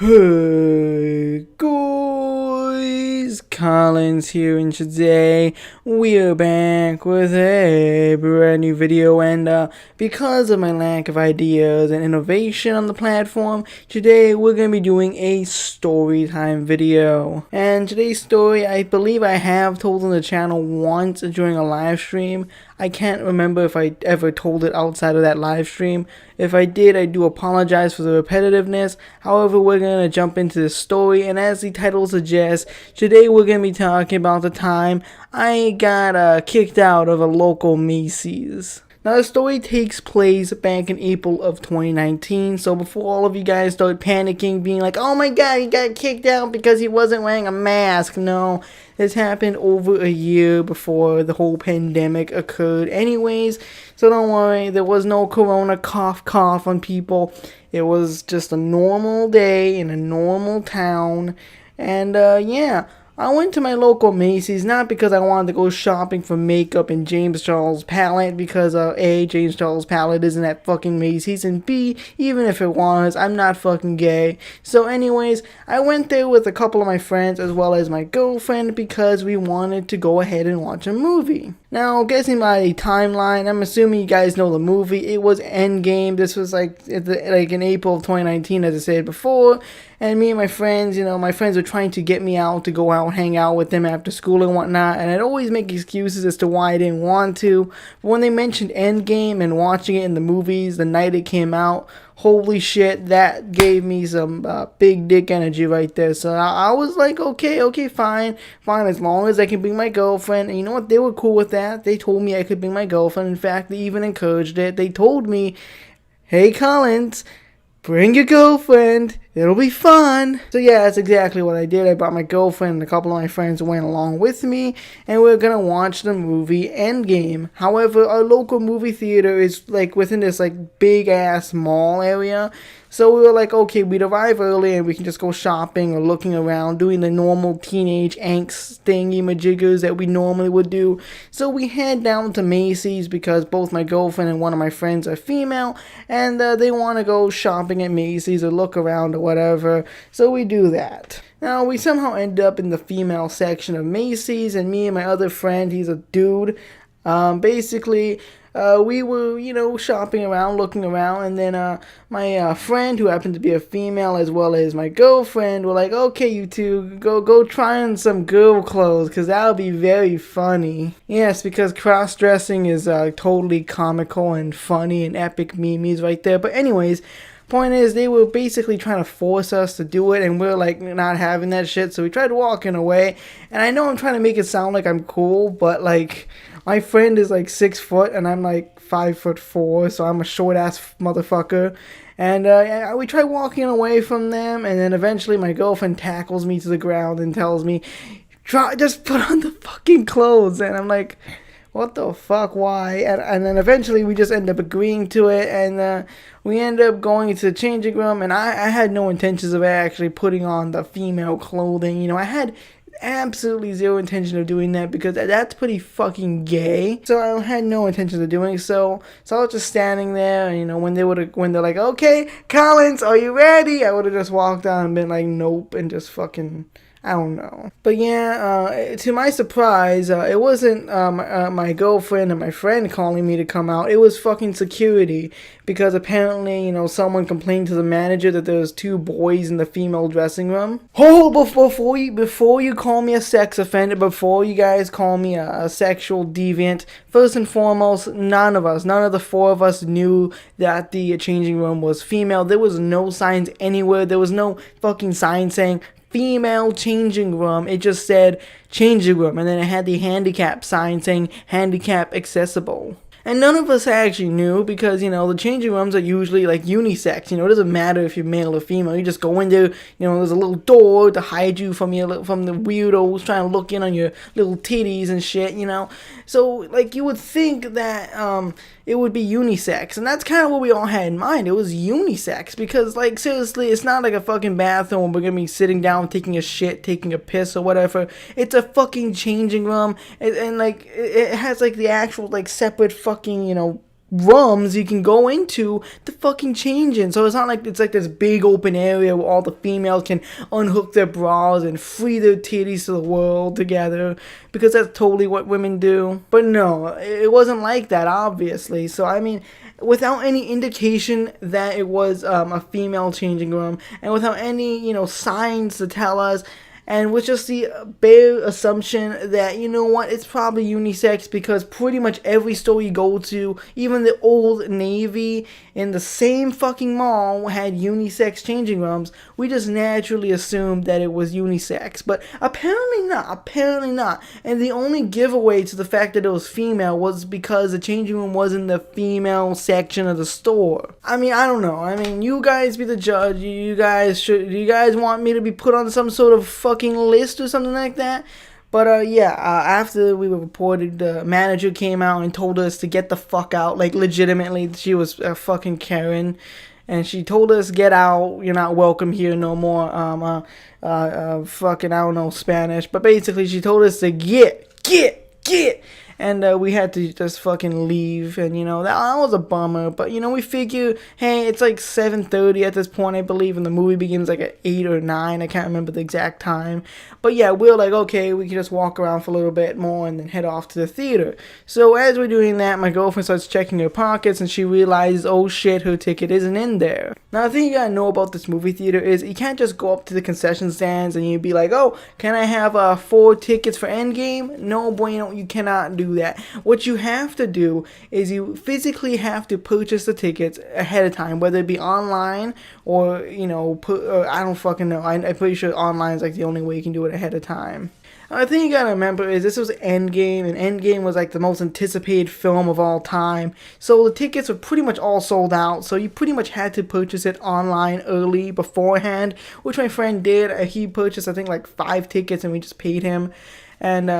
Hey guys, Collins here, and today we're back with a brand new video. And because of my lack of ideas and innovation on the platform, today we're gonna be doing a story time video. And today's story, I believe I have told on the channel once during a live stream. I can't remember if I ever told it outside of that live stream. If I did, I do apologize for the repetitiveness. However, we're going to jump into the story, and as the title suggests, today we're going to be talking about the time I got kicked out of a local Macy's. Now, the story takes place back in April of 2019, so before all of you guys start panicking, being like, oh my god, he got kicked out because he wasn't wearing a mask. No, this happened over a year before the whole pandemic occurred anyways, so don't worry, there was no corona cough on people. It was just a normal day in a normal town, and yeah. I went to my local Macy's not because I wanted to go shopping for makeup and James Charles palette, because A, James Charles palette isn't at fucking Macy's, and B, even if it was, I'm not fucking gay. So anyways, I went there with a couple of my friends as well as my girlfriend because we wanted to go ahead and watch a movie. Now, guessing by the timeline, I'm assuming you guys know the movie. It was Endgame. This was like in April of 2019, as I said before. And me and my friends, my friends were trying to get me out to go out, hang out with them after school and whatnot. And I'd always make excuses as to why I didn't want to. But when they mentioned Endgame and watching it in the movies the night it came out, holy shit, that gave me some big dick energy right there. So I was like, okay, fine, as long as I can bring my girlfriend. And you know what? They were cool with that. They told me I could bring my girlfriend. In fact, they even encouraged it. They told me, hey, Collins, bring your girlfriend. It'll be fun. So yeah, that's exactly what I did. I brought my girlfriend and a couple of my friends went along with me, and we're gonna watch the movie Endgame. However, our local movie theater is like within this like big ass mall area. So we were like, okay, we'd arrive early and we can just go shopping or looking around, doing the normal teenage angst thingy-majiggers that we normally would do. So we head down to Macy's because both my girlfriend and one of my friends are female, and they want to go shopping at Macy's or look around or whatever. So we do that. Now, we somehow end up in the female section of Macy's, and me and my other friend, he's a dude, we were, shopping around, looking around, and then my friend, who happened to be a female, as well as my girlfriend, were like, okay, you two, go try on some girl clothes, because that'll be very funny. Yes, because cross-dressing is totally comical and funny and epic memes right there. But anyways, point is, they were basically trying to force us to do it, and we're like not having that shit, so we tried walking away. And I know I'm trying to make it sound like I'm cool, but like, my friend is like 6 foot and I'm like 5'4", so I'm a short ass motherfucker. And we try walking away from them, and then eventually my girlfriend tackles me to the ground and tells me, just put on the fucking clothes. And I'm like, what the fuck, why? And then eventually we just end up agreeing to it, and we end up going to the changing room, and I had no intentions of actually putting on the female clothing. I had absolutely zero intention of doing that because that's pretty fucking gay. So I had no intention of doing so. So I was just standing there, and when they're like, okay, Collins, are you ready? I would have just walked on and been like, nope, and just fucking, I don't know. But yeah, to my surprise, it wasn't my girlfriend and my friend calling me to come out. It was fucking security, because apparently, someone complained to the manager that there was 2 boys in the female dressing room. Oh, before you call me a sex offender, before you guys call me a sexual deviant, first and foremost, none of the 4 of us knew that the changing room was female. There was no signs anywhere. There was no fucking sign saying female changing room. It just said changing room, and then it had the handicap sign saying handicap accessible. And none of us actually knew because, the changing rooms are usually like unisex. It doesn't matter if you're male or female. You just go in there, there's a little door to hide you from the weirdos trying to look in on your little titties and shit, So, like, you would think that it would be unisex. And that's kind of what we all had in mind. It was unisex because, like, seriously, it's not like a fucking bathroom where we're going to be sitting down, taking a shit, taking a piss or whatever. It's a fucking changing room. And like, it has, like, the actual, like, separate fucking, rooms you can go into to fucking change in. So it's not like it's like this big open area where all the females can unhook their bras and free their titties to the world together, because that's totally what women do. But no, it wasn't like that, obviously. So I mean, without any indication that it was a female changing room, and without any, signs to tell us, and with just the bare assumption that, you know what, it's probably unisex, because pretty much every store you go to, even the Old Navy in the same fucking mall, had unisex changing rooms. We just naturally assumed that it was unisex, but apparently not. And the only giveaway to the fact that it was female was because the changing room was in the female section of the store. I mean, I don't know. I mean, you guys be the judge. Do you guys want me to be put on some sort of fucking list or something like that? But after we were reported, the manager came out and told us to get the fuck out. Like, legitimately, she was a fucking Karen, and she told us, get out, you're not welcome here no more. Fucking, I don't know Spanish, but basically she told us to get. And we had to just fucking leave, and that was a bummer. But we figure, hey, it's like 7:30 at this point, I believe, and the movie begins like at 8 or 9. I can't remember the exact time. But yeah, we're like, okay, we can just walk around for a little bit more and then head off to the theater. So as we're doing that, my girlfriend starts checking her pockets, and she realizes, oh shit, her ticket isn't in there. Now, the thing you gotta know about this movie theater is you can't just go up to the concession stands and you'd be like, oh, can I have 4 tickets for Endgame? No bueno, you cannot do that. What you have to do is you physically have to purchase the tickets ahead of time, whether it be online or I don't fucking know. I'm pretty sure online is like the only way you can do it ahead of time. The thing you gotta remember is this was Endgame, and Endgame was like the most anticipated film of all time. So the tickets were pretty much all sold out, so you pretty much had to purchase it online early beforehand, which my friend did. He purchased, I think, like 5 tickets, and we just paid him. And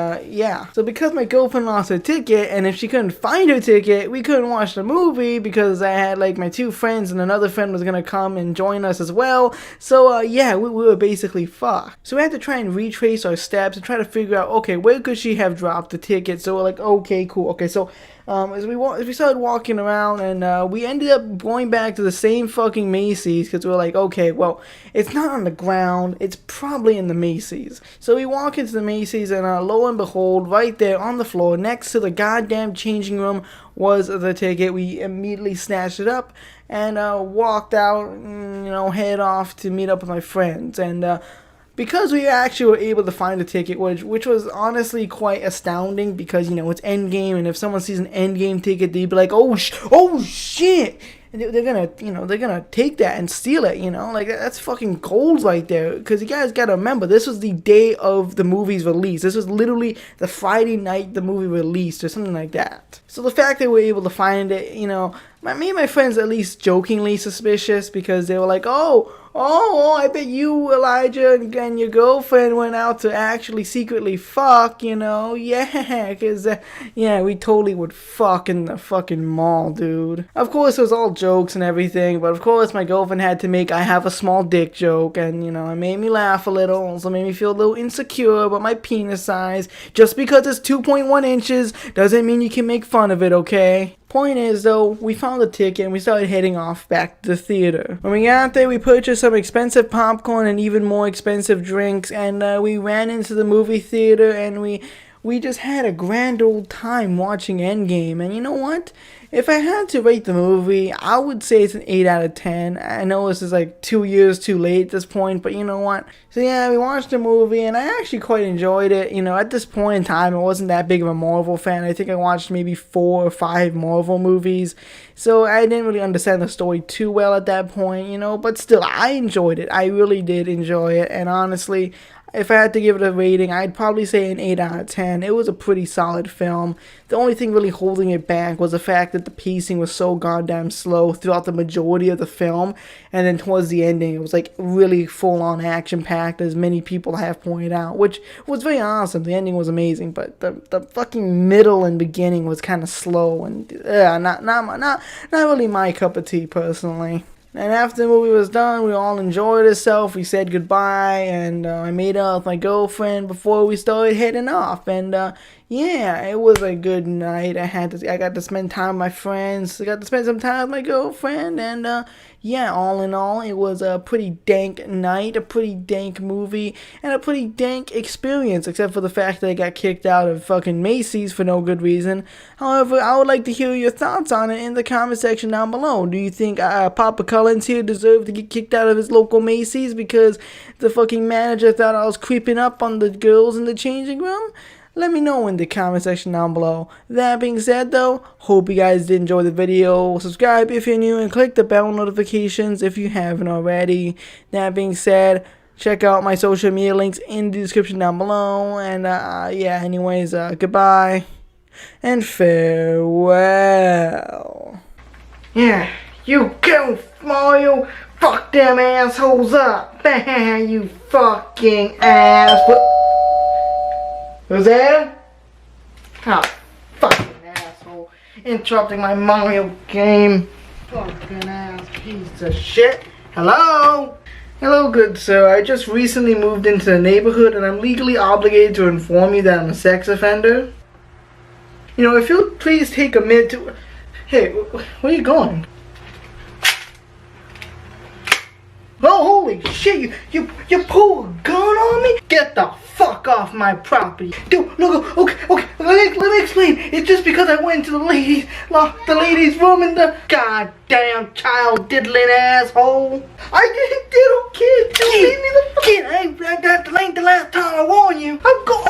so because my girlfriend lost her ticket, and if she couldn't find her ticket, we couldn't watch the movie, because I had like my 2 friends and another friend was gonna come and join us as well. So we were basically fucked. So we had to try and retrace our steps and try to figure out, okay, where could she have dropped the ticket? So we're like, okay, cool. Okay, so as we started walking around, and we ended up going back to the same fucking Macy's, because we were like, okay, well, it's not on the ground, it's probably in the Macy's. So we walk into the Macy's, and lo and behold, right there on the floor next to the goddamn changing room was the ticket. We immediately snatched it up and walked out, head off to meet up with my friends. And because we actually were able to find a ticket, which was honestly quite astounding, because it's Endgame, and if someone sees an Endgame ticket, they'd be like, oh shit, and they're gonna take that and steal it, like that's fucking gold right there. Because you guys gotta remember, this was the day of the movie's release. This was literally the Friday night the movie released, or something like that. So the fact that we were able to find it, me and my friends at least jokingly suspicious, because they were like, oh, I bet you, Elijah, and your girlfriend went out to actually secretly fuck, yeah, because, we totally would fuck in the fucking mall, dude. Of course, it was all jokes and everything, but of course, my girlfriend had to make I have a small dick joke, and, it made me laugh a little, also made me feel a little insecure about my penis size. Just because it's 2.1 inches doesn't mean you can make fun of it, okay? Point is, though, we found a ticket and we started heading off back to the theater. When we got there, we purchased some expensive popcorn and even more expensive drinks, and we ran into the movie theater, and we just had a grand old time watching Endgame. And you know what? If I had to rate the movie, I would say it's an 8 out of 10. I know this is like 2 years too late at this point, but you know what? So yeah, we watched the movie, and I actually quite enjoyed it. At this point in time, I wasn't that big of a Marvel fan. I think I watched maybe 4 or 5 Marvel movies, so I didn't really understand the story too well at that point, but still, I enjoyed it. I really did enjoy it, and honestly, if I had to give it a rating, I'd probably say an 8 out of 10. It was a pretty solid film. The only thing really holding it back was the fact that the pacing was so goddamn slow throughout the majority of the film, and then towards the ending, it was like really full-on action-packed, as many people have pointed out, which was very awesome. The ending was amazing, but the fucking middle and beginning was kind of slow, and not really my cup of tea, personally. And after the movie was done, we all enjoyed ourselves. We said goodbye, and I made up with my girlfriend before we started heading off. And yeah, it was a good night. I got to spend time with my friends. I got to spend some time with my girlfriend, and yeah, all in all, it was a pretty dank night, a pretty dank movie, and a pretty dank experience. Except for the fact that I got kicked out of fucking Macy's for no good reason. However, I would like to hear your thoughts on it in the comment section down below. Do you think Papa Collins here deserved to get kicked out of his local Macy's because the fucking manager thought I was creeping up on the girls in the changing room? Let me know in the comment section down below. That being said though, hope you guys did enjoy the video. Subscribe if you're new and click the bell notifications if you haven't already. That being said, check out my social media links in the description down below. And yeah, anyways, goodbye and farewell. Yeah, you go, Mario. Fuck them assholes up. You fucking ass. Who's there? Oh, fucking asshole. Interrupting my Mario game. Fucking ass piece of shit. Hello? Hello, good sir. I just recently moved into the neighborhood and I'm legally obligated to inform you that I'm a sex offender. You know, if you'll please take a minute to... Hey, where are you going? Oh, holy shit, you pulled a gun on me? Get the fuck off my property. Dude, no, okay, let me explain. It's just because I went to the ladies' room in the goddamn child diddling asshole. I didn't diddle kids. You leave me the fuck. I got the last time I warned you. I'm going.